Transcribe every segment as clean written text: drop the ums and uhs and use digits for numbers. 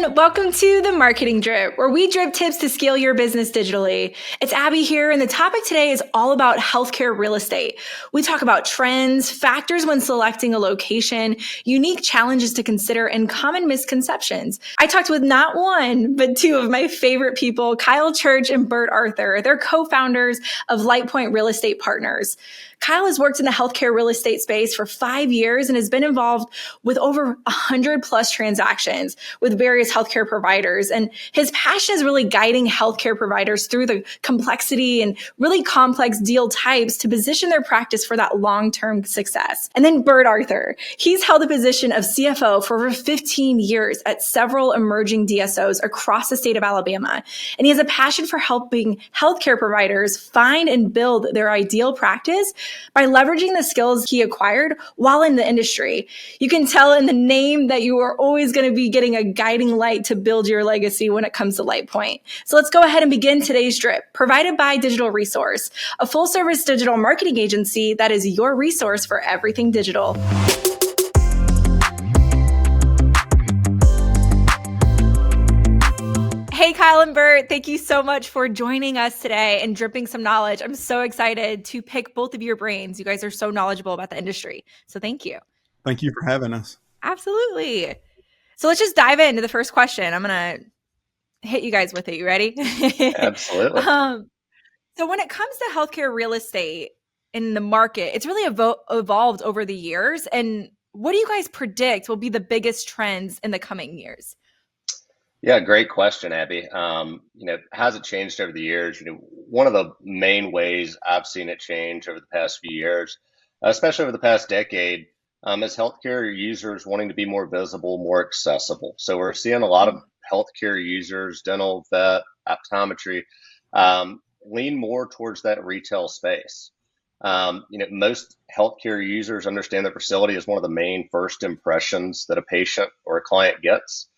everyone. Welcome to the Marketing Drip, where we drip tips to scale your business digitally. It's Abbey here, and the topic today is all about healthcare real estate. We talk about trends, factors when selecting a location, unique challenges to consider, and common misconceptions. I talked with not one, but two of my favorite people, Kyle Church and Burt Arthur. They're co-founders of Lightpoint Real Estate Partners. Kyle has worked in the healthcare real estate space for 5 years and has been involved with over 100 plus transactions with various healthcare providers. And his passion is really guiding healthcare providers through the complexity and really complex deal types to position their practice for that long-term success. And then Burt Arthur, he's held the position of CFO for over 15 years at several emerging DSOs across the state of Alabama. And he has a passion for helping healthcare providers find and build their ideal practice by leveraging the skills he acquired while in the industry. You can tell in the name that you are always going to be getting a guiding light to build your legacy when it comes to Lightpoint. So let's go ahead and begin today's drip, provided by Digital Resource, a full-service digital marketing agency that is your resource for everything digital. Hey, Kyle and Burt, thank you so much for joining us today and dripping some knowledge. I'm so excited to pick both of your brains. You guys are so knowledgeable about the industry. So thank you. Thank you for having us. Absolutely. So let's just dive into the first question. I'm going to hit you guys with it. You ready? Absolutely. So when it comes to healthcare real estate in the market, it's really evolved over the years. And what do you guys predict will be the biggest trends in the coming years? Yeah, great question, Abby. Has it changed over the years? One of the main ways I've seen it change over the past few years, especially over the past decade, is healthcare users wanting to be more visible, more accessible. So we're seeing a lot of healthcare users, dental, vet, optometry, lean more towards that retail space. Most healthcare users understand the facility as one of the main first impressions that a patient or a client gets.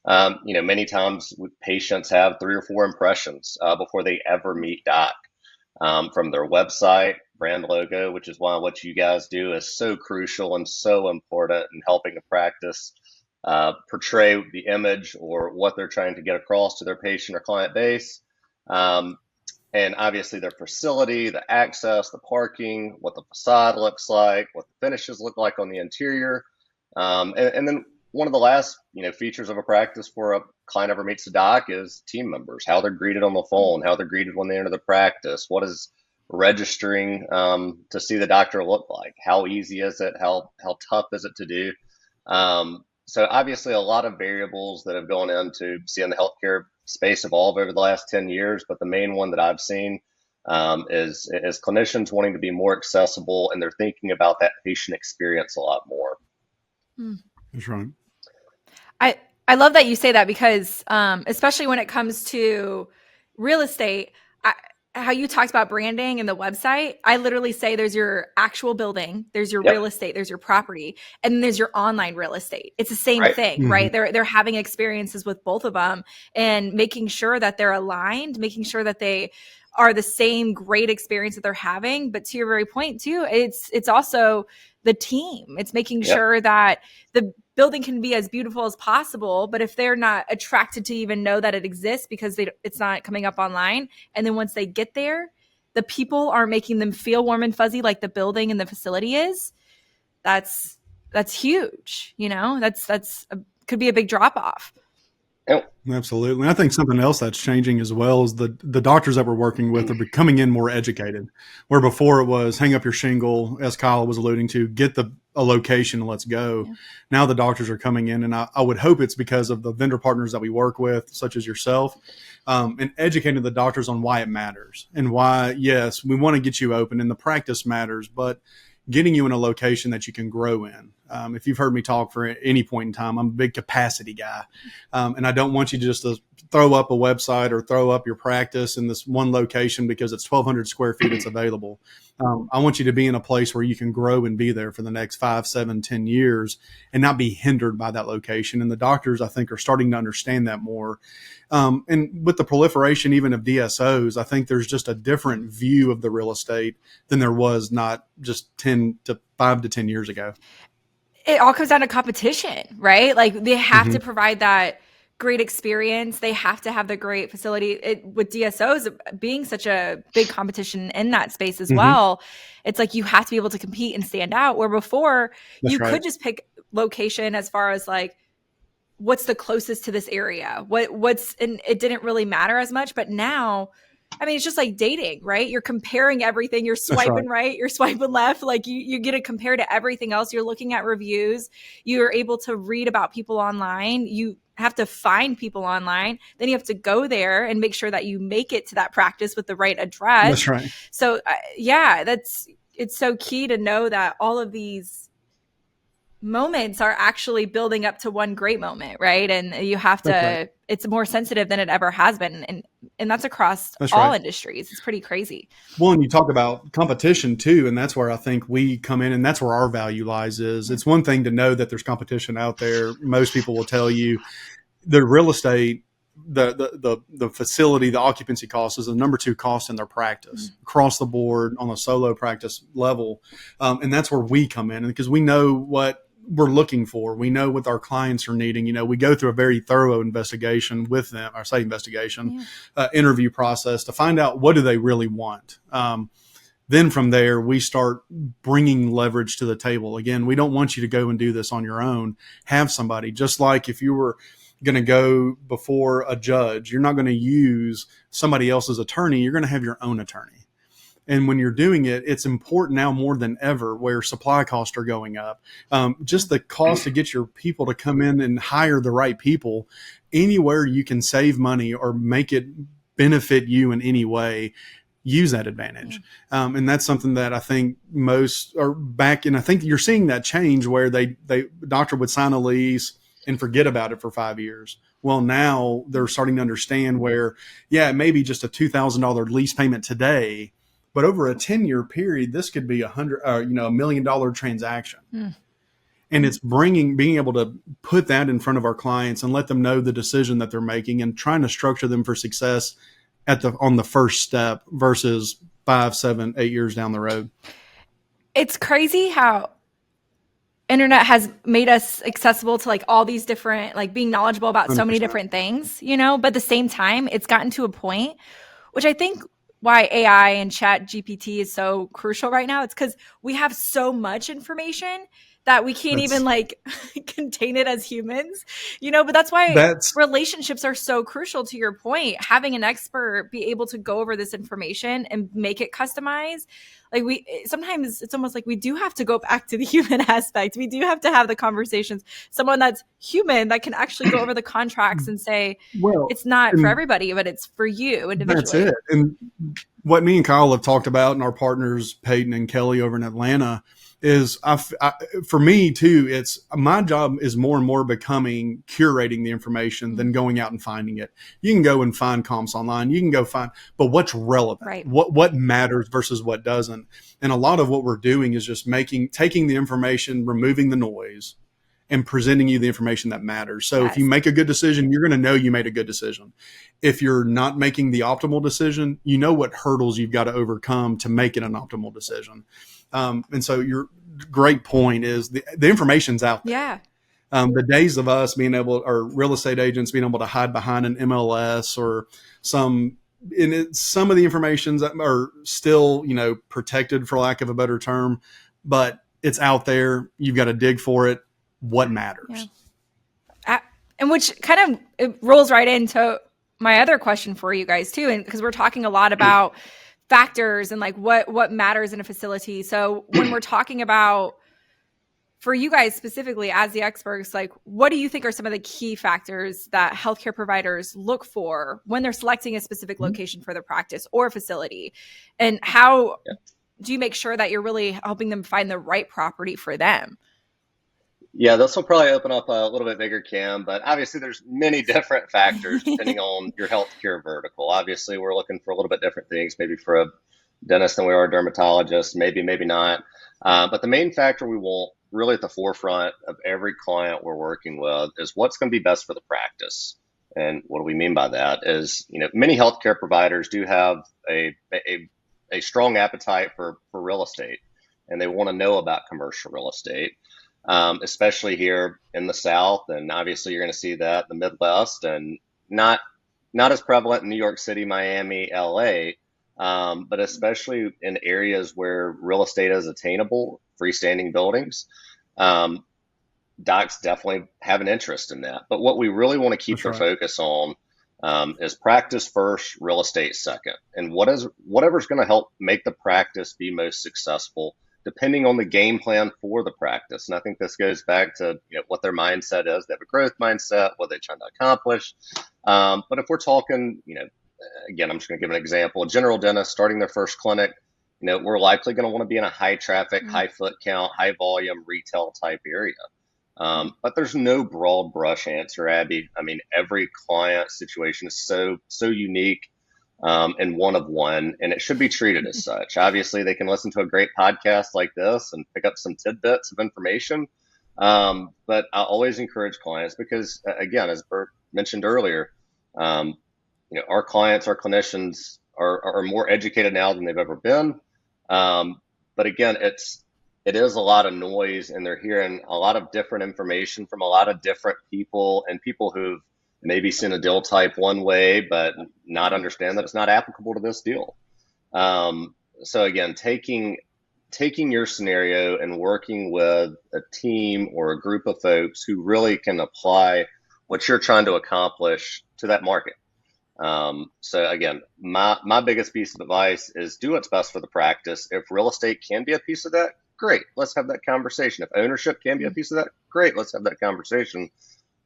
Many times patients have 3 or 4 impressions before they ever meet doc, from their website, brand logo, which is why what you guys do is so crucial and so important in helping a practice portray the image or what they're trying to get across to their patient or client base. And obviously their facility, the access, the parking, what the facade looks like, what the finishes look like on the interior. And then one of the last, features of a practice for a client ever meets a doc is team members, how they're greeted on the phone, how they're greeted when they enter the practice, what is registering to see the doctor look like, how easy is it, how tough is it to do. So obviously a lot of variables that have gone into seeing the healthcare space evolve over the last 10 years, but the main one that I've seen is clinicians wanting to be more accessible, and they're thinking about that patient experience a lot more. That's right. I love that you say that because especially when it comes to real estate, how you talked about branding and the website, I literally say there's your actual building, there's your real estate, there's your property, and then there's your online real estate. It's the same thing, right? They're having experiences with both of them and making sure that they're aligned, making sure that they are the same great experience that they're having. But to your very point too, it's also the team. It's making sure that the building can be as beautiful as possible, but if they're not attracted to even know that it exists because it's not coming up online, and then once they get there, the people are making them feel warm and fuzzy like the building and the facility is, that's huge. Could be a big drop off. Absolutely. And I think something else that's changing as well is the doctors that we're working with are becoming in more educated, where before it was hang up your shingle, as Kyle was alluding to, get a location and let's go. Yeah. Now the doctors are coming in, and I would hope it's because of the vendor partners that we work with, such as yourself, and educating the doctors on why it matters and why, yes, we want to get you open and the practice matters, but getting you in a location that you can grow in. If you've heard me talk for any point in time, I'm a big capacity guy. And I don't want you just to throw up a website or throw up your practice in this one location because it's 1,200 square feet it's available. I want you to be in a place where you can grow and be there for the next 5, 7, 10 years and not be hindered by that location. And the doctors, I think, are starting to understand that more. And with the proliferation even of DSOs, I think there's just a different view of the real estate than there was not just 5 to 10 years ago. It all comes down to competition, right? Like they have to provide that great experience. They have to have the great facility. With DSOs being such a big competition in that space as well, it's like you have to be able to compete and stand out, where before That's you right. could just pick location as far as like what's the closest to this area, what's, and it didn't really matter as much. But now, I mean, it's just like dating, right? You're comparing everything. You're swiping right, you're swiping left. Like you get to compare to everything else. You're looking at reviews. You're able to read about people online. You have to find people online. Then you have to go there and make sure that you make it to that practice with the right address. That's right. So it's so key to know that all of these moments are actually building up to one great moment, right? And you have to, it's more sensitive than it ever has been. And that's across all industries. It's pretty crazy. Well, and you talk about competition too, and that's where I think we come in, and that's where our value lies is. It's one thing to know that there's competition out there. Most people will tell you the real estate, the facility, the occupancy cost is the number 2 cost in their practice across the board on a solo practice level. And that's where we come in, because we know what we're looking for. We know what our clients are needing. You know, we go through a very thorough investigation with them, or say investigation, interview process to find out what do they really want. Then from there, we start bringing leverage to the table. Again, we don't want you to go and do this on your own. Have somebody, just like if you were going to go before a judge, you're not going to use somebody else's attorney. You're going to have your own attorney. And when you're doing it, it's important now more than ever, where supply costs are going up. Just the cost to get your people to come in and hire the right people. Anywhere you can save money or make it benefit you in any way, use that advantage. And that's something that I think most are back in. I think you're seeing that change where the doctor would sign a lease and forget about it for 5 years. Well, now they're starting to understand where, it may be just a $2,000 lease payment today, but over a 10-year period, this could be $1 million transaction. And it's being able to put that in front of our clients and let them know the decision that they're making, and trying to structure them for success on the first step versus 5, 7, 8 years down the road. It's crazy how internet has made us accessible to like all these different, like being knowledgeable about so many different things, but at the same time, it's gotten to a point, which I think why AI and Chat GPT is so crucial right now. It's because we have so much information that we can't even like contain it as humans, but that's why relationships are so crucial. To your point, having an expert be able to go over this information and make it customized. Like sometimes it's almost like we do have to go back to the human aspect. We do have to have the conversations, someone that's human that can actually go over the contracts and say, it's not for everybody, but it's for you individually. That's it. And what me and Kyle have talked about, and our partners, Peyton and Kelly over in Atlanta, is for me too, it's my job is more and more becoming curating the information than going out and finding it. You can go and find comps online. You can go find, but what's relevant, right? What matters versus what doesn't. And a lot of what we're doing is just taking the information, removing the noise, and presenting you the information that matters. So if you make a good decision, you're going to know you made a good decision. If you're not making the optimal decision, you know what hurdles you've got to overcome to make it an optimal decision. And so your great point is the information's out there. The days of us being able, or real estate agents being able to hide behind an MLS or some of the informations that are still, protected for lack of a better term, but it's out there. You've got to dig for it. What matters. And which kind of it rolls right into my other question for you guys too. And because we're talking a lot about factors and like what matters in a facility. So when we're talking about, for you guys specifically as the experts, like what do you think are some of the key factors that healthcare providers look for when they're selecting a specific location for their practice or facility? And how do you make sure that you're really helping them find the right property for them? Yeah, this will probably open up a little bit bigger, Cam, but obviously there's many different factors depending on your healthcare vertical. Obviously, we're looking for a little bit different things, maybe for a dentist than we are a dermatologist, maybe not. But the main factor we want really at the forefront of every client we're working with is what's going to be best for the practice. And what do we mean by that is, many healthcare providers do have a strong appetite for real estate, and they want to know about commercial real estate. especially here in the South. And obviously you're going to see that in the Midwest, and not as prevalent in New York City, Miami, LA, but especially in areas where real estate is attainable, freestanding buildings. Docs definitely have an interest in that. But what we really want to keep That's their right. focus on is practice first, real estate second, and whatever's going to help make the practice be most successful, depending on the game plan for the practice. And I think this goes back to what their mindset is. They have a growth mindset, what they're trying to accomplish. But if we're talking, again, I'm just going to give an example. A general dentist starting their first clinic, we're likely going to want to be in a high traffic, high foot count, high volume retail type area. But there's no broad brush answer, Abby. I mean, every client situation is so unique and one of one, and it should be treated as such. Obviously, they can listen to a great podcast like this and pick up some tidbits of information. But I always encourage clients because, again, as Burt mentioned earlier, our clients, our clinicians are more educated now than they've ever been. But again, it is a lot of noise, and they're hearing a lot of different information from a lot of different people, and people who've maybe seen a deal type one way, but not understand that it's not applicable to this deal. So again, taking your scenario and working with a team or a group of folks who really can apply what you're trying to accomplish to that market. So again, my biggest piece of advice is do what's best for the practice. If real estate can be a piece of that, great, let's have that conversation. If ownership can be a piece of that, great, let's have that conversation.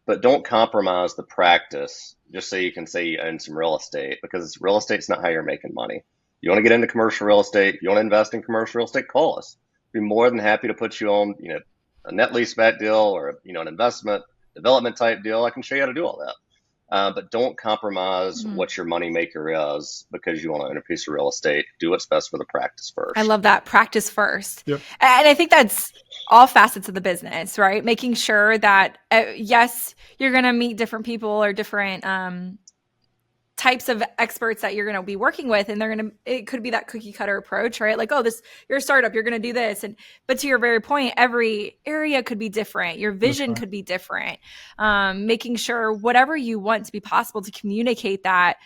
But don't compromise the practice just so you can say you own some real estate, because real estate's not how you're making money. You want to get into commercial real estate, you want to invest in commercial real estate, call us. Be more than happy to put you on, a net lease back deal or, an investment development type deal. I can show you how to do all that. But don't compromise what your money maker is because you want to own a piece of real estate. Do what's best for the practice first. I love that. Practice first. Yep. And I think that's all facets of the business, right? Making sure that, yes, you're going to meet different people or different types of experts that you're going to be working with, and it could be that cookie cutter approach, right? Like, you're a startup, you're going to do this. But to your very point, every area could be different. Your vision could be different. Making sure whatever you want to be possible to communicate that.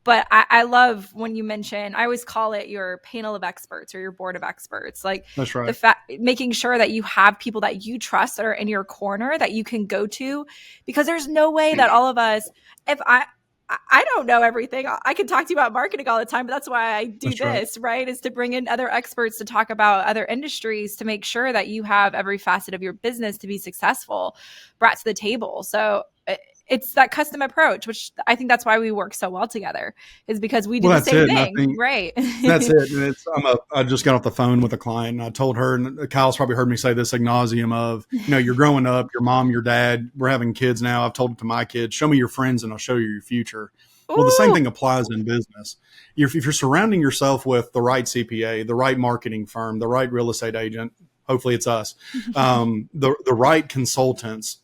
But I love when you mention, I always call it your panel of experts or your board of experts. Like, That's right. making sure that you have people that you trust that are in your corner that you can go to, because there's no way that all of us, if I don't know everything. I can talk to you about marketing all the time, but that's why I do this, right? Is to bring in other experts to talk about other industries to make sure that you have every facet of your business to be successful brought to the table. So it's that custom approach, which I think that's why we work so well together, is because we do the same thing. Right. That's it. And I just got off the phone with a client, and I told her, and Kyle's probably heard me say this ad nauseum of, you're growing up, your mom, your dad, we're having kids now. I've told it to my kids, show me your friends and I'll show you your future. Ooh. Well, the same thing applies in business. If you're surrounding yourself with the right CPA, the right marketing firm, the right real estate agent, hopefully it's us, the right consultants,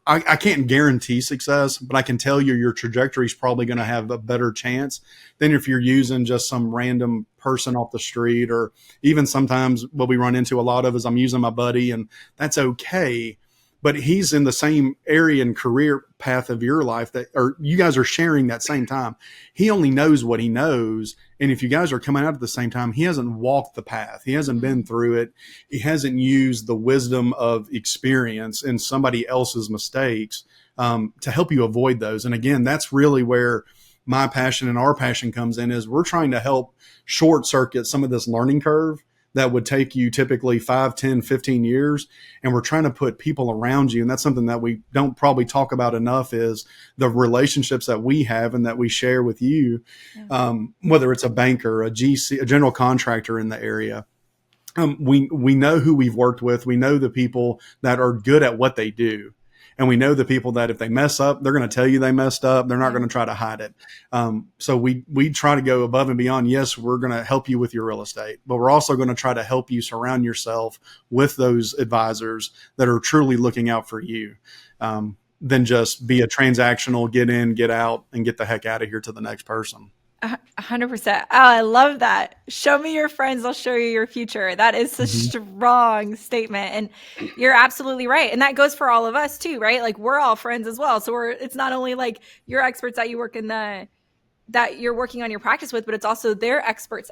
I can't guarantee success, but I can tell you your trajectory is probably going to have a better chance than if you're using just some random person off the street, or even sometimes what we run into a lot of is I'm using my buddy, and that's okay. But he's in the same area and career path of your life or you guys are sharing that same time. He only knows what he knows. And if you guys are coming out at the same time, he hasn't walked the path. He hasn't been through it. He hasn't used the wisdom of experience and somebody else's mistakes to help you avoid those. And again, that's really where my passion and our passion comes in, is we're trying to help short circuit some of this learning curve that would take you typically 5, 10, 15 years. And we're trying to put people around you. And that's something that we don't probably talk about enough, is the relationships that we have and that we share with you, whether it's a banker, a GC, a general contractor in the area. We know who we've worked with. We know the people that are good at what they do. And we know the people that if they mess up, they're going to tell you they messed up. They're not going to try to hide it. So we try to go above and beyond. Yes, we're going to help you with your real estate, but we're also going to try to help you surround yourself with those advisors that are truly looking out for you, than just be a transactional, get in, get out, and get the heck out of here to the next person. 100%. Oh, I love that. Show me your friends, I'll show you your future. That is a strong statement. And you're absolutely right. And that goes for all of us too, right? Like we're all friends as well. So it's not only like your experts that you work in that you're working on your practice with, but it's also their experts,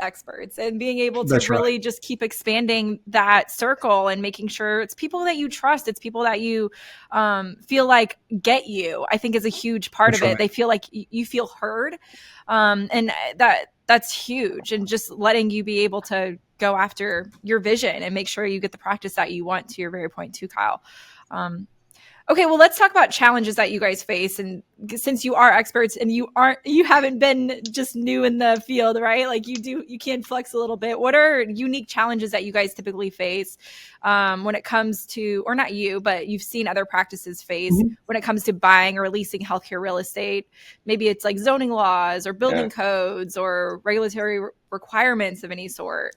and being able to really just keep expanding that circle and making sure it's people that you trust. It's people that you feel like get you, I think is a huge part of it. They feel like you feel heard. And that's huge. And just letting you be able to go after your vision and make sure you get the practice that you want, to your very point too, Kyle. Okay, well, let's talk about challenges that you guys face. And since you are experts and you haven't been just new in the field, right? Like you can flex a little bit. What are unique challenges that you guys typically face when it comes to, or not you, but you've seen other practices face when it comes to buying or leasing healthcare real estate? Maybe it's like zoning laws or building codes or regulatory requirements of any sort.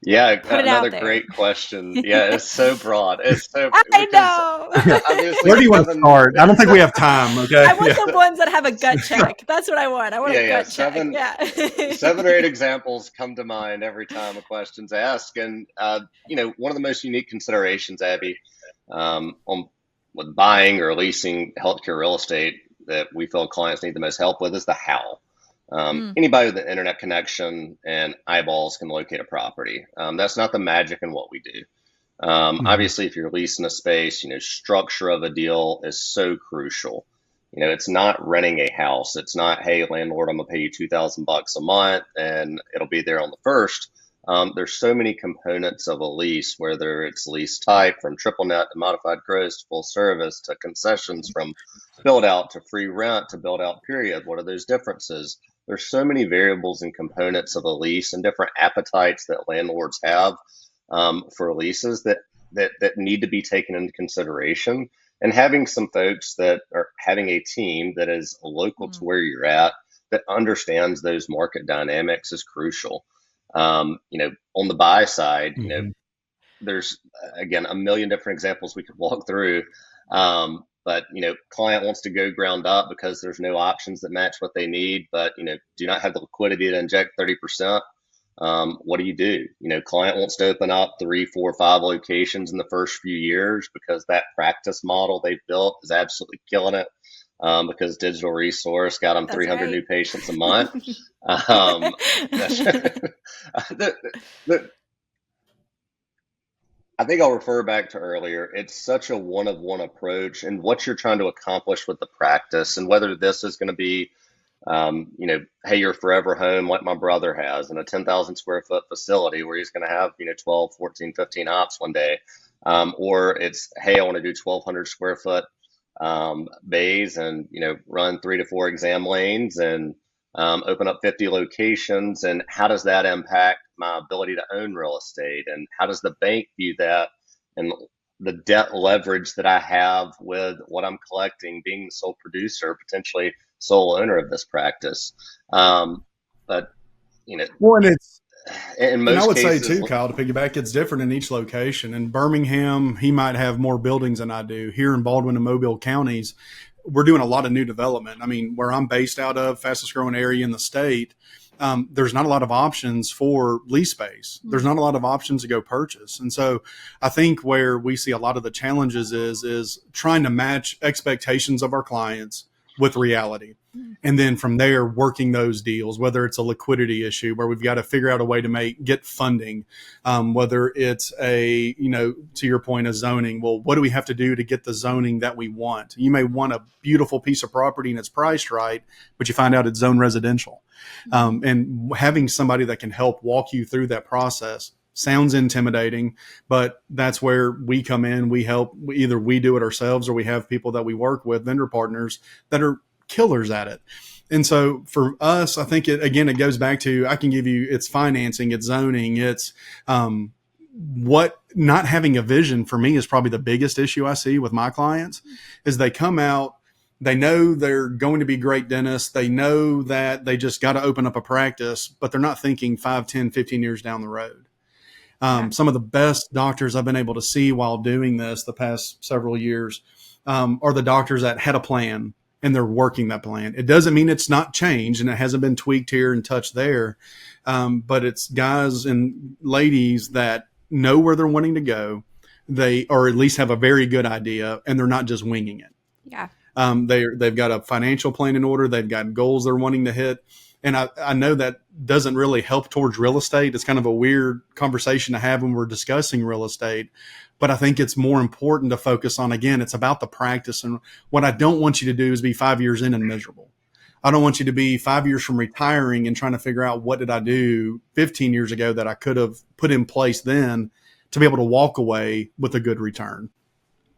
Yeah, another great question. Yeah, it's so broad. It's so. I know. Where do you want to start? I don't think we have time. Okay. I want the ones that have a gut check. That's what I want. I want a gut check. Yeah. 7 or 8 examples come to mind every time a question's asked, and one of the most unique considerations, Abby, with buying or leasing healthcare real estate that we feel clients need the most help with is the how. Anybody with an internet connection and eyeballs can locate a property. That's not the magic in what we do. Obviously, if you're leasing a space, structure of a deal is so crucial. It's not renting a house. It's not, hey, landlord, I'm gonna pay you $2,000 a month and it'll be there on the first. There's so many components of a lease, whether it's lease type from triple net to modified gross to full service to concessions, from build out to free rent to build out period. What are those differences? There's so many variables and components of a lease and different appetites that landlords have for leases that need to be taken into consideration. And having some folks that are having a team that is local to where you're at, that understands those market dynamics is crucial. On the buy side, there's again a million different examples we could walk through. But client wants to go ground up because there's no options that match what they need, but do not have the liquidity to inject 30%. What do? Client wants to open up 3, 4, 5 locations in the first few years because that practice model they've built is absolutely killing it. Because digital resource got them 300 new patients a month. I think I'll refer back to earlier. It's such a one-of-one approach, and what you're trying to accomplish with the practice, and whether this is going to be, hey, your forever home like my brother has in a 10,000 square foot facility where he's going to have, 12, 14, 15 ops one day, or it's, hey, I want to do 1,200 square foot bays and run 3 to 4 exam lanes and open up 50 locations, and how does that impact my ability to own real estate, and how does the bank view that, and the debt leverage that I have with what I'm collecting, being the sole producer, potentially sole owner of this practice. But well, and it's in most and I would cases, say too, Kyle, to piggyback, it's different in each location. In Birmingham, he might have more buildings than I do. Here in Baldwin and Mobile counties, we're doing a lot of new development. I mean, where I'm based out of, fastest growing area in the state, there's not a lot of options for lease space. There's not a lot of options to go purchase. And so I think where we see a lot of the challenges is trying to match expectations of our clients with reality. And then from there, working those deals, whether it's a liquidity issue where we've got to figure out a way to get funding, whether it's to your point, a zoning. Well, what do we have to do to get the zoning that we want? You may want a beautiful piece of property and it's priced right, but you find out it's zone residential. And having somebody that can help walk you through that process sounds intimidating, but that's where we come in. We help. Either we do it ourselves or we have people that we work with, vendor partners that are killers at it. And so for us, I think it goes back to, I can give you, it's financing, it's zoning, it's what not having a vision for me is probably the biggest issue I see with my clients is they come out, they know they're going to be great dentists. They know that they just got to open up a practice, but they're not thinking 5, 10, 15 years down the road. Some of the best doctors I've been able to see while doing this the past several years are the doctors that had a plan and they're working that plan. It doesn't mean it's not changed and it hasn't been tweaked here and touched there. But it's guys and ladies that know where they're wanting to go. They, or at least have a very good idea, and they're not just winging it. Yeah. They've got a financial plan in order. They've got goals they're wanting to hit. And I know that doesn't really help towards real estate. It's kind of a weird conversation to have when we're discussing real estate. But I think it's more important to focus on, again, it's about the practice. And what I don't want you to do is be 5 years in and miserable. I don't want you to be 5 years from retiring and trying to figure out, what did I do 15 years ago that I could have put in place then to be able to walk away with a good return.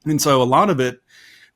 And so a lot of it,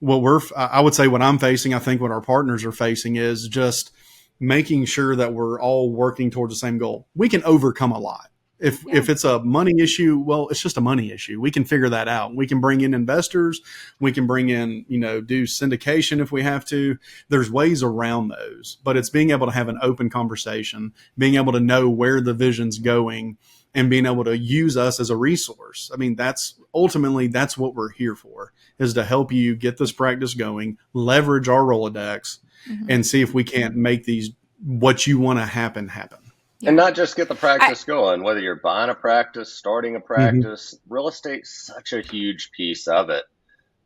I would say what I'm facing, I think what our partners are facing is just making sure that we're all working towards the same goal. We can overcome a lot. If it's a money issue, well, it's just a money issue. We can figure that out. We can bring in investors. We can bring in, do syndication if we have to. There's ways around those, but it's being able to have an open conversation, being able to know where the vision's going, and being able to use us as a resource. I mean, that's what we're here for, is to help you get this practice going, leverage our Rolodex, and see if we can't make these, what you want to happen. And not just get the practice going, whether you're buying a practice, starting a practice, real estate's such a huge piece of it.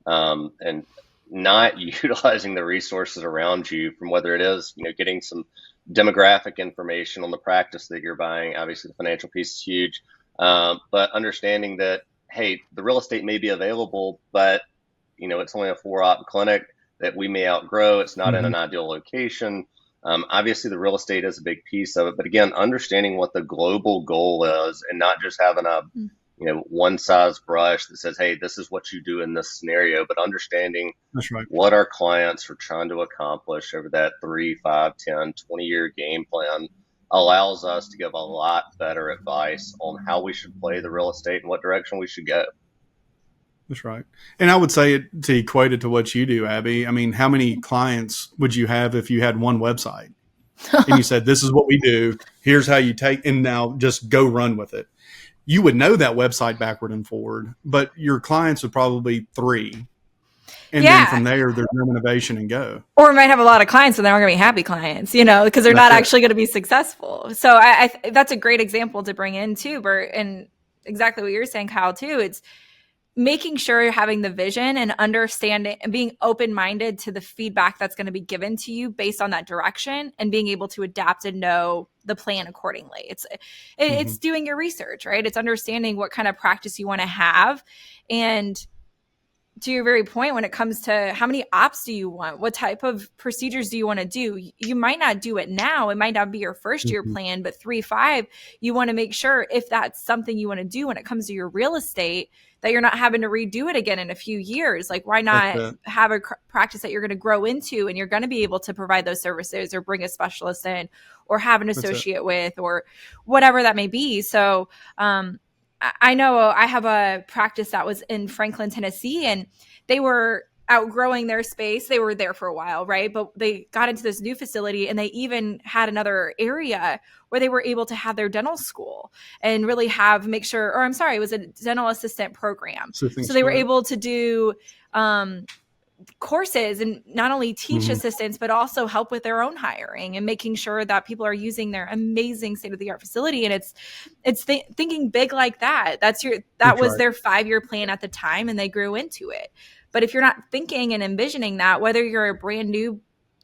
And not utilizing the resources around you, from whether it is, getting some demographic information on the practice that you're buying. Obviously, the financial piece is huge. But understanding that, hey, the real estate may be available, but, it's only a 4-op clinic that we may outgrow. It's not in an ideal location. Obviously, the real estate is a big piece of it. But again, understanding what the global goal is, and not just having a one size brush that says, hey, this is what you do in this scenario, but understanding what our clients are trying to accomplish over that 3, 5, 10, 20-year game plan allows us to give a lot better advice on how we should play the real estate and what direction we should go. That's right. And I would say, to equate it to what you do, Abbey, I mean, how many clients would you have if you had one website and you said, this is what we do, here's how you take, and now just go run with it? You would know that website backward and forward, but your clients would probably be 3. And then from there, there's no innovation and go. Or we might have a lot of clients and they aren't going to be happy clients, because they're not actually going to be successful. So I that's a great example to bring in too, Bert, and exactly what you're saying, Kyle, too. It's making sure you're having the vision and understanding and being open-minded to the feedback that's going to be given to you based on that direction, and being able to adapt and know the plan accordingly. It's doing your research, right? It's understanding what kind of practice you want to have. And to your very point, when it comes to how many ops do you want, what type of procedures do you want to do? You might not do it now. It might not be your first year plan, but 3, 5, you want to make sure, if that's something you want to do when it comes to your real estate, that you're not having to redo it again in a few years. Like, why not have a practice that you're going to grow into, and you're going to be able to provide those services, or bring a specialist in, or have an associate with, or whatever that may be. So, I know I have a practice that was in Franklin, Tennessee, and they were outgrowing their space. They were there for a while, right? But they got into this new facility, and they even had another area where they were able to have their dental school and really it was a dental assistant program. So they were able to do courses and not only teach assistants, but also help with their own hiring and making sure that people are using their amazing state-of-the-art facility. And it's thinking big like that. That was their 5-year plan at the time, and they grew into it. But if you're not thinking and envisioning that, whether you're a brand new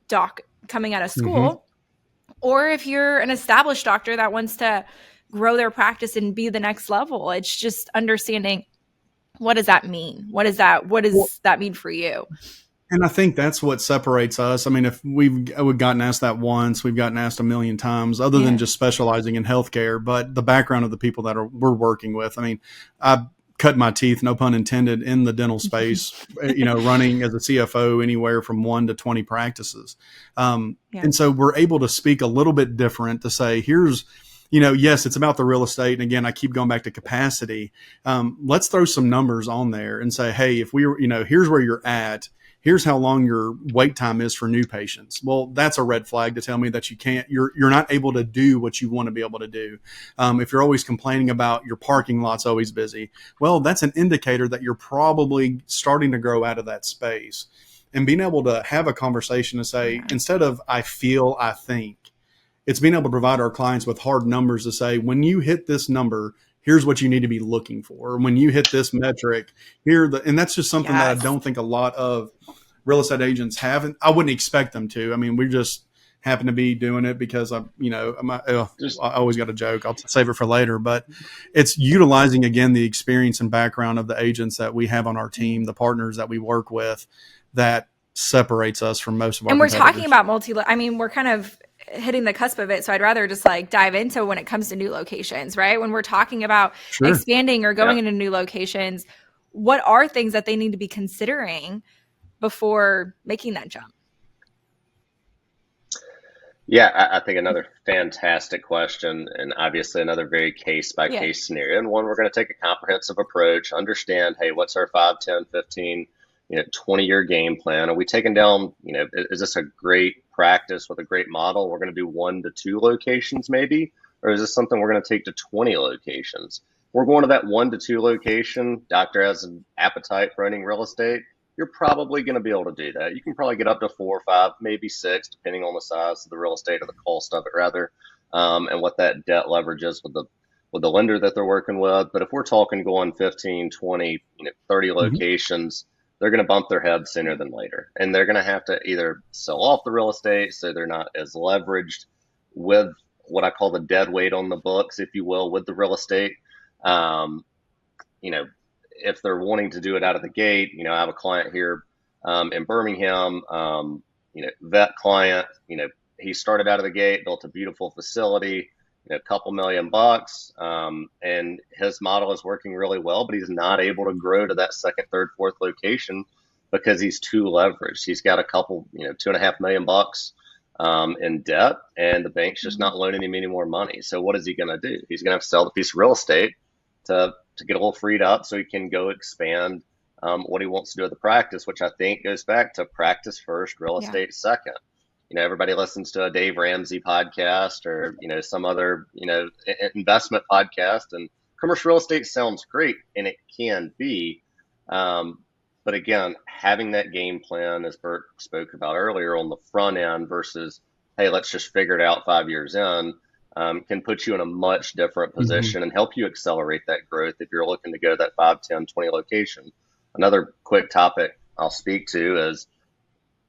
doc coming out of school, or if you're an established doctor that wants to grow their practice and be the next level, it's just understanding, what does that mean? What does that mean for you? And I think that's what separates us. I mean, if we've gotten asked that once, we've gotten asked a million times, other than just specializing in healthcare, but the background of the people that we're working with. I mean, I cut my teeth, no pun intended, in the dental space, running as a CFO anywhere from 1 to 20 practices. And so we're able to speak a little bit different to say, here's, yes, it's about the real estate. And again, I keep going back to capacity. Let's throw some numbers on there and say, hey, if we were, here's where you're at. Here's how long your wait time is for new patients. Well, that's a red flag to tell me that you're not able to do what you want to be able to do. If you're always complaining about your parking lot's always busy, well, that's an indicator that you're probably starting to grow out of that space. and being able to have a conversation to say, instead of I feel, I think, it's being able to provide our clients with hard numbers to say, when you hit this number, here's what you need to be looking for. When you hit this metric, and that's just something that I don't think a lot of real estate agents have. And I wouldn't expect them to. I mean, we just happen to be doing it because I always got a joke. I'll save it for later, but it's utilizing again, the experience and background of the agents that we have on our team, the partners that we work with, that separates us from most of our And we're competitors. talking about we're kind of hitting the cusp of it. So I'd rather just dive into when it comes to new locations, right? When we're talking about expanding or going into new locations, what are things that they need to be considering before making that jump? Yeah, I think another fantastic question, and obviously another very case by case scenario, and one we're going to take a comprehensive approach, understand, hey, what's our 5, 10, 15, 20-year game plan? Are we taking down, is this a great practice with a great model? We're going to do 1 to 2 locations maybe, or is this something we're going to take to 20 locations? We're going to that 1 to 2 location. Doctor has an appetite for owning real estate. You're probably going to be able to do that. You can probably get up to 4 or 5, maybe 6, depending on the size of the real estate or the cost of it, rather, and what that debt leverage is with the lender that they're working with. But if we're talking going 15, 20, 30 locations, they're going to bump their head sooner than later. And they're going to have to either sell off the real estate so they're not as leveraged with what I call the dead weight on the books, if you will, with the real estate. If they're wanting to do it out of the gate, I have a client here in Birmingham, vet client, he started out of the gate, built a beautiful facility, a couple $1 million, and his model is working really well, but he's not able to grow to that second, third, fourth location because he's too leveraged. He's got a couple, $2.5 million in debt, and the bank's just not loaning him any more money. So what is he going to do? He's going to have to sell the piece of real estate to get a little freed up so he can go expand what he wants to do with the practice, which I think goes back to practice first, real estate second. Everybody listens to a Dave Ramsey podcast or, some other, investment podcast, and commercial real estate sounds great, and it can be. But again, having that game plan, as Burt spoke about earlier, on the front end versus, hey, let's just figure it out 5 years in, can put you in a much different position and help you accelerate that growth if you're looking to go to that 5, 10, 20 location. Another quick topic I'll speak to is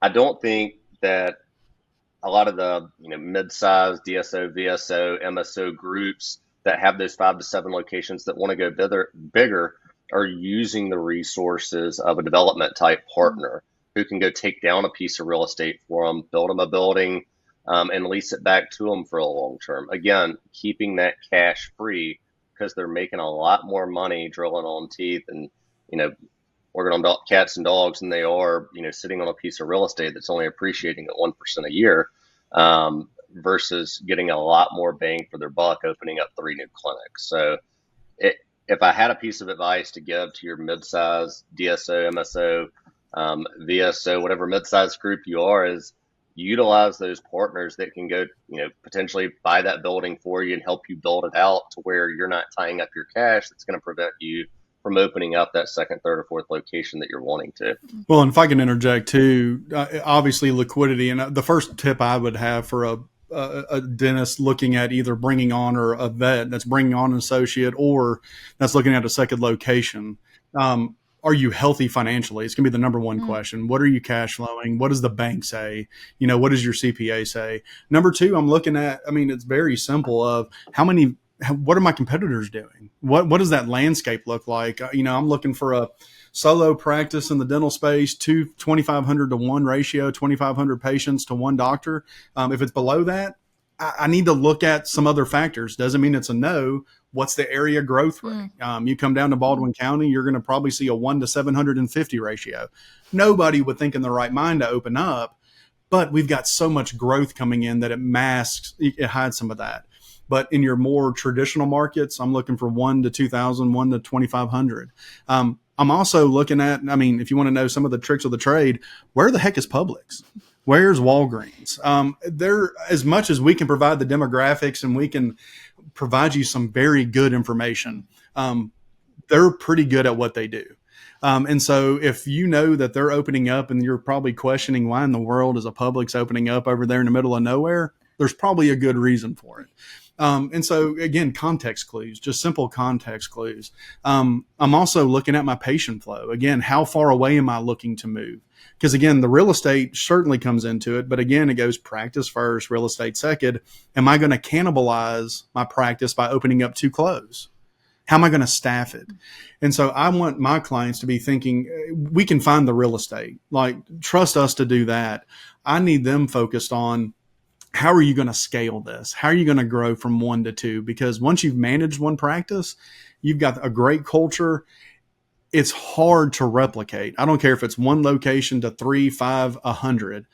I don't think that a lot of the mid-sized DSO, VSO, MSO groups that have those 5 to 7 locations that want to go bigger are using the resources of a development type partner who can go take down a piece of real estate for them, build them a building, and lease it back to them for a long term. Again, keeping that cash free because they're making a lot more money drilling on teeth and, working on cats and dogs than they are, sitting on a piece of real estate that's only appreciating at 1% a year, versus getting a lot more bang for their buck opening up 3 new clinics. So if I had a piece of advice to give to your mid-size DSO, MSO, VSO, whatever mid-size group you are, is utilize those partners that can go, potentially buy that building for you and help you build it out to where you're not tying up your cash. That's going to prevent you from opening up that second, third, or fourth location that you're wanting to. Well, and if I can interject too, obviously liquidity. And the first tip I would have for a dentist looking at either bringing on, or a vet that's bringing on an associate, or that's looking at a second location. Are you healthy financially? It's going to be the number one question. What are you cash flowing? What does the bank say? What does your CPA say? Number 2, I'm looking at, it's very simple of what are my competitors doing? What does that landscape look like? I'm looking for a solo practice in the dental space, 2,500 to 1 ratio, 2,500 patients to 1 doctor. If it's below that, I need to look at some other factors. Doesn't mean it's a no. What's the area growth rate? You come down to Baldwin County, you're going to probably see a 1 to 750 ratio. Nobody would think in their right mind to open up, but we've got so much growth coming in that it hides some of that. But in your more traditional markets, I'm looking for 1 to 2,000, 1 to 2,500. I'm also looking at, if you want to know some of the tricks of the trade, where the heck is Publix? Where's Walgreens? They're, as much as we can provide the demographics and we can provide you some very good information, they're pretty good at what they do. And so if you know that they're opening up and you're probably questioning why in the world is a Publix opening up over there in the middle of nowhere, there's probably a good reason for it. And so again, context clues, just simple context clues. I'm also looking at my patient flow. Again, how far away am I looking to move? Because again, the real estate certainly comes into it, but again, it goes practice first, real estate second. Am I going to cannibalize my practice by opening up too close? How am I going to staff it? And so I want my clients to be thinking, we can find the real estate, like trust us to do that. I need them focused on, how are you going to scale this? How are you going to grow from 1 to 2? Because once you've managed one practice, you've got a great culture. It's hard to replicate. I don't care if it's one location to 3, 5, 100.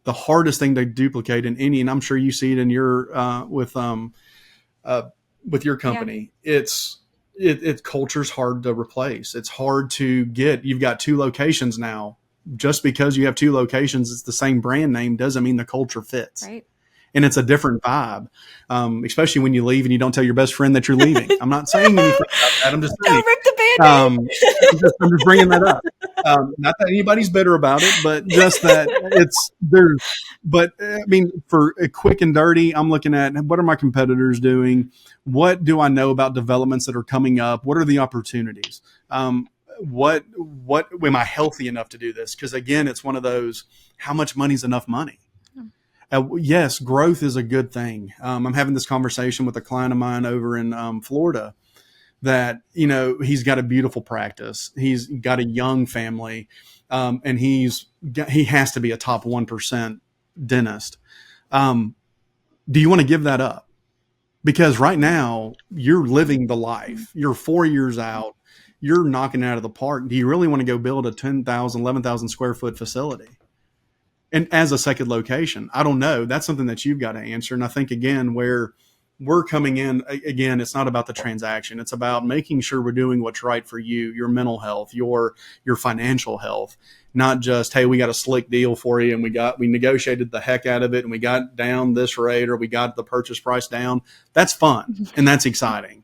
The hardest thing to duplicate in any, and I'm sure you see it in your with your company. Yeah. It's culture's hard to replace. It's hard to get. You've got 2 locations now. Just because you have 2 locations, it's the same brand name doesn't mean the culture fits. Right. And it's a different vibe, especially when you leave and you don't tell your best friend that you're leaving. I'm not saying anything about that. I'm just saying. Don't rip the Band-Aid. I'm just bringing that up. Not that anybody's bitter about it, but just that it's there. But I mean, for a quick and dirty, I'm looking at what are my competitors doing? What do I know about developments that are coming up? What are the opportunities? What am I healthy enough to do this? Because again, it's one of those, how much money is enough money? Yes, growth is a good thing. I'm having this conversation with a client of mine over in Florida that, he's got a beautiful practice. He's got a young family, and he has to be a top 1% dentist. Do you want to give that up? Because right now you're living the life. You're 4 years out. You're knocking it out of the park. Do you really want to go build a 10,000, 11,000 square foot facility? And as a second location, I don't know. That's something that you've got to answer. And I think, again, where we're coming in, again, it's not about the transaction. It's about making sure we're doing what's right for you, your mental health, your financial health, not just, hey, we got a slick deal for you and we negotiated the heck out of it and we got down this rate or we got the purchase price down. That's fun and that's exciting.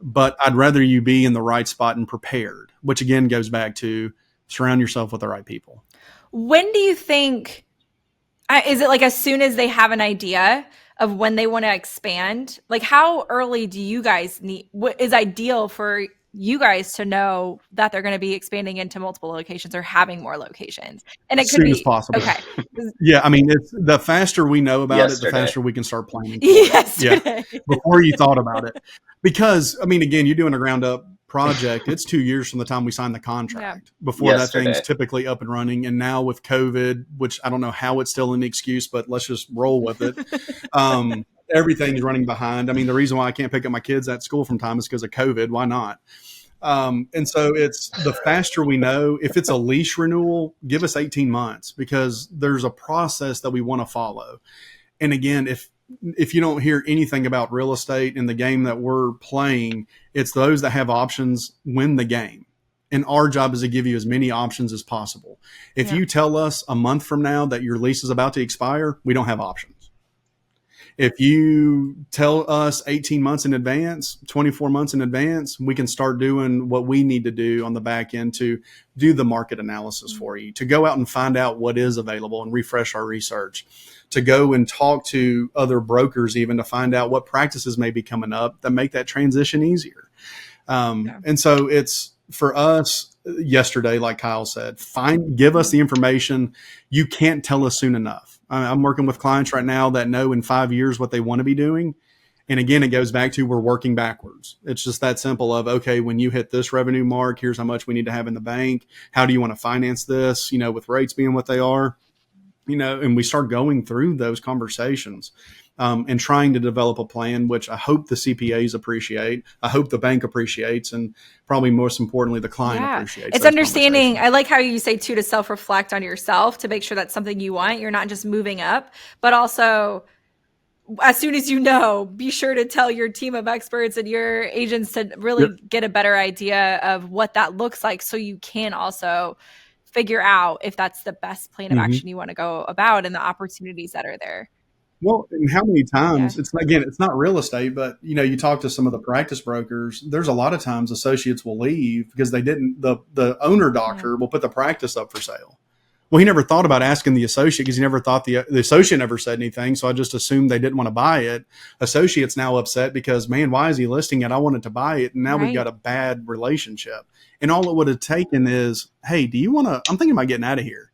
But I'd rather you be in the right spot and prepared, which again goes back to surround yourself with the right people. When do you think, is it like as soon as they have an idea of when they want to expand? Like how early do you guys need, what is ideal for you guys to know that they're going to be expanding into multiple locations or having more locations? And it could be as soon as possible. Okay. Yeah. I mean, it's the faster we know about it, the faster we can start planning. Yeah. Before you thought about it. Because I mean, again, you're doing a ground up project. It's 2 years from the time we sign the contract before that thing's typically up and running. And now with COVID, which I don't know how it's still an excuse, but let's just roll with it. Everything's running behind. I mean, the reason why I can't pick up my kids at school from time is because of COVID. Why not? And so it's the faster we know. If it's a lease renewal, give us 18 months because there's a process that we want to follow. And again, if you don't hear anything about real estate in the game that we're playing, it's those that have options win the game. And our job is to give you as many options as possible. If you tell us a month from now that your lease is about to expire, we don't have options. If you tell us 18 months in advance, 24 months in advance, we can start doing what we need to do on the back end to do the market analysis for you, to go out and find out what is available and refresh our research, to go and talk to other brokers even to find out what practices may be coming up that make that transition easier. And so it's for us yesterday, like Kyle said, give us the information. You can't tell us soon enough. I'm working with clients right now that know in 5 years what they want to be doing. And again, it goes back to we're working backwards. It's just that simple of, okay, when you hit this revenue mark, here's how much we need to have in the bank. How do you want to finance this? With rates being what they are, and we start going through those conversations and trying to develop a plan, which I hope the CPAs appreciate. I hope the bank appreciates, and probably most importantly, the client appreciates. It's understanding. I like how you say too, to self-reflect on yourself, to make sure that's something you want. You're not just moving up, but also as soon as be sure to tell your team of experts and your agents to really get a better idea of what that looks like, so you can also figure out if that's the best plan of action you want to go about and the opportunities that are there. Well, and how many Yeah. times it's not real estate, but you talk to some of the practice brokers, there's a lot of times associates will leave because the owner doctor will put the practice up for sale. Well, he never thought about asking the associate because he never thought the associate never said anything. So I just assumed they didn't want to buy it. Associate's now upset because, man, why is he listing it? I wanted to buy it. And now we've got a bad relationship. And all it would have taken is, hey, do you want to, I'm thinking about getting out of here.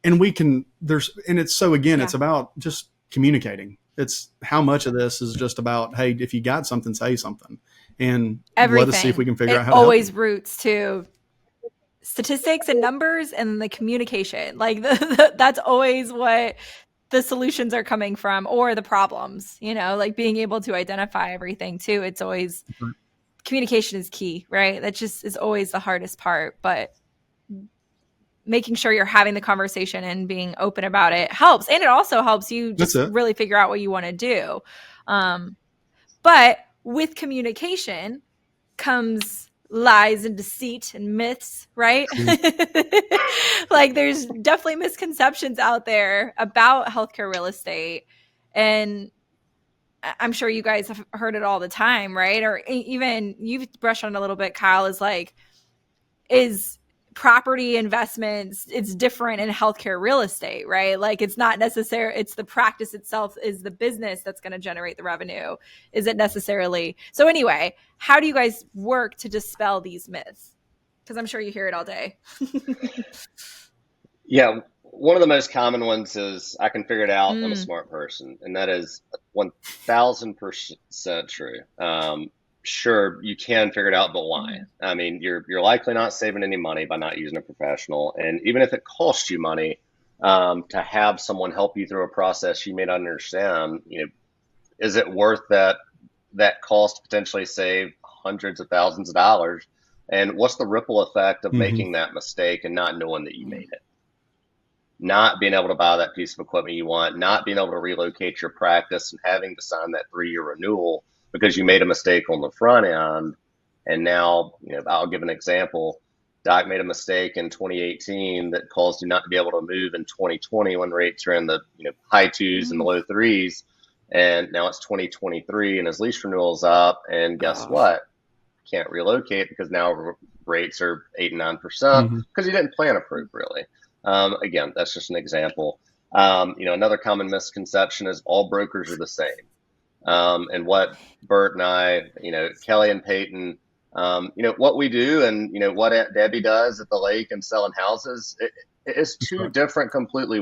And it's about just communicating. It's how much of this is just about, hey, if you got something, say something. And let us see if we can figure out how to help always roots to statistics and numbers and the communication. Like that's always what the solutions are coming from, or the problems, like being able to identify everything too. It's always communication is key, right? That just is always the hardest part, but making sure you're having the conversation and being open about it helps. And it also helps you just really figure out what you want to do. But with communication comes lies and deceit and myths, right? Like there's definitely misconceptions out there about healthcare real estate. And I'm sure you guys have heard it all the time, right? Or even you've brushed on it a little bit, Kyle, is property investments, it's different in healthcare real estate, right? Like it's not necessary. It's the practice itself is the business that's going to generate the revenue. Is it necessarily? So anyway, how do you guys work to dispel these myths? Because I'm sure you hear it all day. Yeah. One of the most common ones is I can figure it out. I'm a smart person. And that is 1000% true. Sure, you can figure it out, but why? I mean, you're likely not saving any money by not using a professional. And even if it costs you money to have someone help you through a process you may not understand, is it worth that cost to potentially save hundreds of thousands of dollars? And what's the ripple effect of making that mistake and not knowing that you made it? Not being able to buy that piece of equipment you want, not being able to relocate your practice and having to sign that 3-year renewal because you made a mistake on the front end. And now, I'll give an example. Doc made a mistake in 2018 that caused you not to be able to move in 2020 when rates are in the high 2s and the low 3s. And now it's 2023 and his lease renewal's up. And guess what? Can't relocate because now rates are 8 and 9% because you didn't plan appropriately. Again, that's just an example. Another common misconception is all brokers are the same. And what Burt and I, Kelly and Peyton, what we do and, what Aunt Debbie does at the lake and selling houses, it is two completely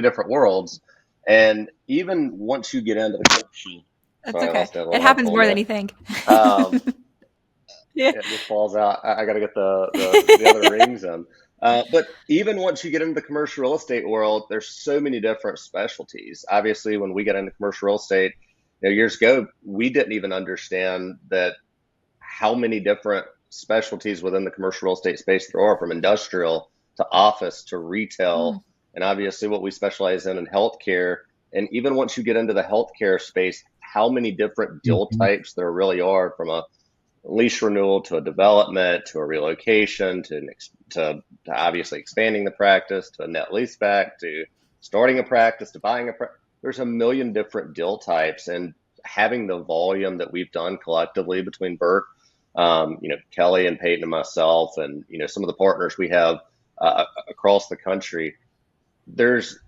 different worlds. And even once you get into the that's okay. It happens more than you think. It just falls out. I got to get the other rings in. But even once you get into the commercial real estate world, there's so many different specialties. Obviously, when we got into commercial real estate, years ago, we didn't even understand that how many different specialties within the commercial real estate space there are, from industrial to office to retail, and obviously what we specialize in healthcare. And even once you get into the healthcare space, how many different deal types there really are, from a lease renewal to a development to a relocation to obviously expanding the practice to a net lease back to starting a practice to buying a practice. There's a million different deal types, and having the volume that we've done collectively between Burt, Kelly and Peyton and myself, and some of the partners we have across the country, there's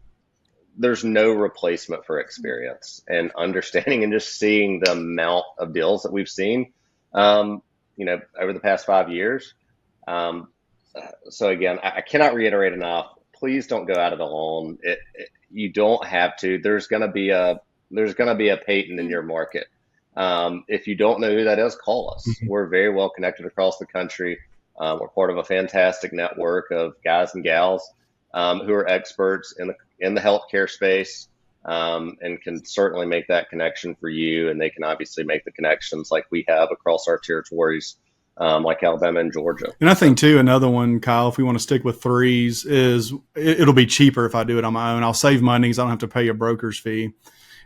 no replacement for experience and understanding and just seeing the amount of deals that we've seen over the past 5 years. So again, I cannot reiterate enough. Please don't go out it alone. You don't have to. There's going to be a Peyton in your market. If you don't know who that is, call us. We're very well connected across the country. We're part of a fantastic network of guys and gals who are experts in the healthcare space. And can certainly make that connection for you. And they can obviously make the connections like we have across our territories, like Alabama and Georgia. And I think too, another one, Kyle, if we want to stick with threes, is it'll be cheaper if I do it on my own. I'll save money because I don't have to pay a broker's fee.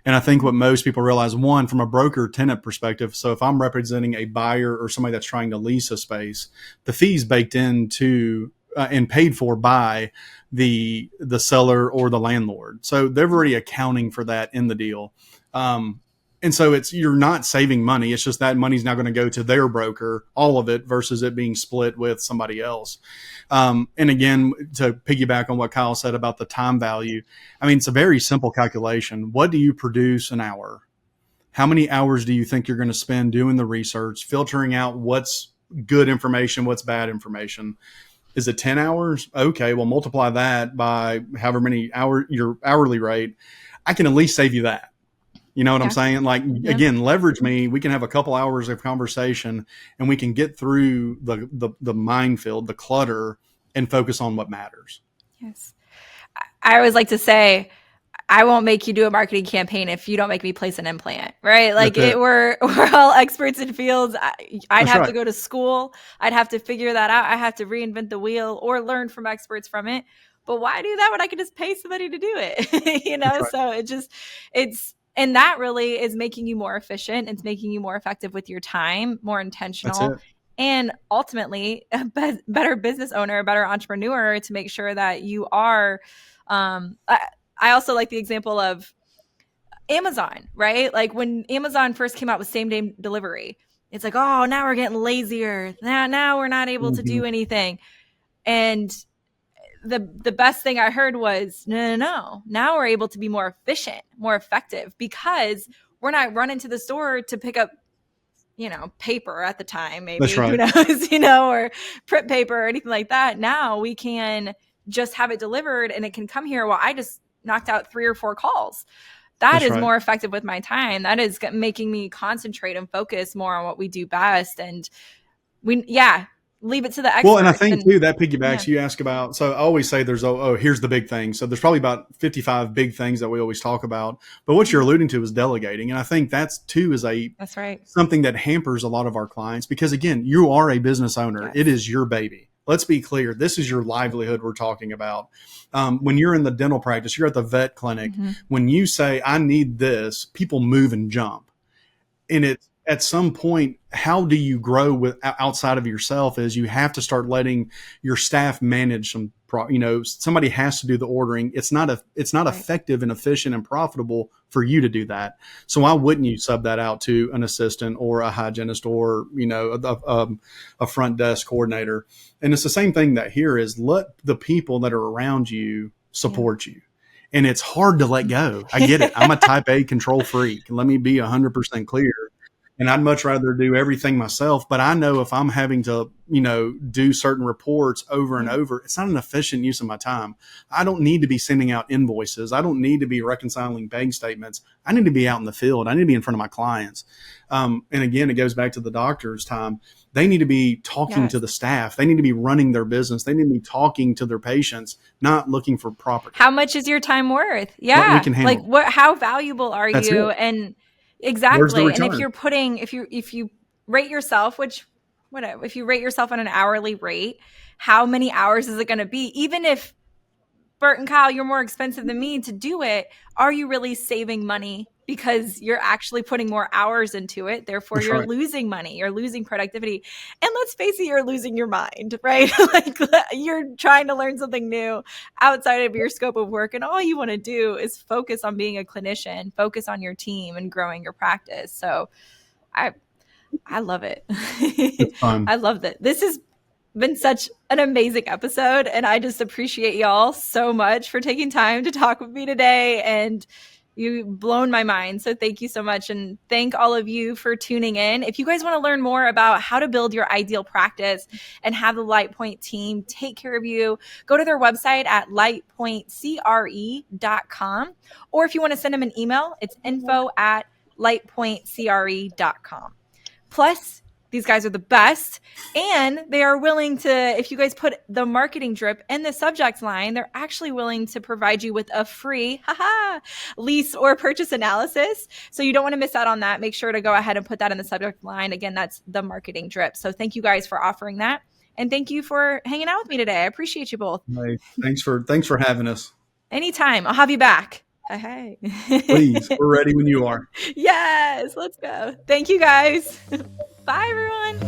And I think what most people realize, one, from a broker tenant perspective, so if I'm representing a buyer or somebody that's trying to lease a space, the fee's baked into and paid for by the seller or the landlord. So they're already accounting for that in the deal. And so you're not saving money. It's just that money's now going to go to their broker, all of it, versus it being split with somebody else. And again, to piggyback on what Kyle said about the time value, I mean, it's a very simple calculation. What do you produce an hour? How many hours do you think you're going to spend doing the research, filtering out what's good information, what's bad information? Is it 10 hours? Okay, well, multiply that by however many hours, your hourly rate. I can at least save you that. You know what I'm saying? Like, again, leverage me. We can have a couple hours of conversation and we can get through the minefield, the clutter, and focus on what matters. Yes. I always like to say, I won't make you do a marketing campaign if you don't make me place an implant, right? Like we're all experts in fields. I'd have to go to school. I'd have to figure that out. I have to reinvent the wheel or learn from experts from it. But why do that when I can just pay somebody to do it? You know, so and that really is making you more efficient. It's making you more effective with your time, more intentional, and ultimately a better business owner, a better entrepreneur to make sure that you are. I also like the example of Amazon, right? Like when Amazon first came out with same day delivery, it's like, oh, now we're getting lazier. Now we're not able to do anything. And the best thing I heard was, no. Now we're able to be more efficient, more effective because we're not running to the store to pick up, paper at the time, maybe, who knows, or print paper or anything like that. Now we can just have it delivered and it can come here while I just knocked out 3 or 4 calls. That is more effective with my time. That is making me concentrate and focus more on what we do best. And leave it to the experts. Well, and I think too, that piggybacks, you ask about, so I always say there's, here's the big thing. So there's probably about 55 big things that we always talk about, but what you're alluding to is delegating. And I think that's something that hampers a lot of our clients because again, you are a business owner. Yes. It is your baby. Let's be clear. This is your livelihood we're talking about. When you're in the dental practice, you're at the vet clinic. When you say, I need this, people move and jump. And it's at some point, how do you grow outside of yourself is you have to start letting your staff manage somebody has to do the ordering. It's not effective and efficient and profitable for you to do that. So why wouldn't you sub that out to an assistant or a hygienist or, a front desk coordinator? And it's the same thing that here is let the people that are around you support you. And it's hard to let go. I get it. I'm a type A control freak. Let me be 100% clear. And I'd much rather do everything myself. But I know if I'm having to, do certain reports over and over, it's not an efficient use of my time. I don't need to be sending out invoices. I don't need to be reconciling bank statements. I need to be out in the field. I need to be in front of my clients. And again, it goes back to the doctor's time. They need to be talking to the staff. They need to be running their business. They need to be talking to their patients, not looking for property. How much is your time worth? Yeah. What we can handle. How valuable are you? And exactly. And if you rate yourself, if you rate yourself on an hourly rate, how many hours is it going to be? Even if Burt and Kyle, you're more expensive than me to do it, are you really saving money because you're actually putting more hours into it? Therefore, you're losing money, you're losing productivity. And let's face it, you're losing your mind, right? Like you're trying to learn something new outside of your scope of work. And all you want to do is focus on being a clinician, focus on your team and growing your practice. So I love it. It's fun. I love that. This has been such an amazing episode. And I just appreciate y'all so much for taking time to talk with me today. And you've blown my mind. So thank you so much. And thank all of you for tuning in. If you guys want to learn more about how to build your ideal practice and have the Lightpoint team take care of you, go to their website at lightpointcre.com. Or if you want to send them an email, it's info@lightpointcre.com. Plus, these guys are the best, and they are willing to, if you guys put the marketing drip in the subject line, they're actually willing to provide you with a free lease or purchase analysis. So you don't want to miss out on that. Make sure to go ahead and put that in the subject line. Again, that's the marketing drip. So thank you guys for offering that. And thank you for hanging out with me today. I appreciate you both. Hey, thanks for having us. Anytime. I'll have you back. Hey. Please, we're ready when you are. Yes, let's go. Thank you guys. Bye, everyone.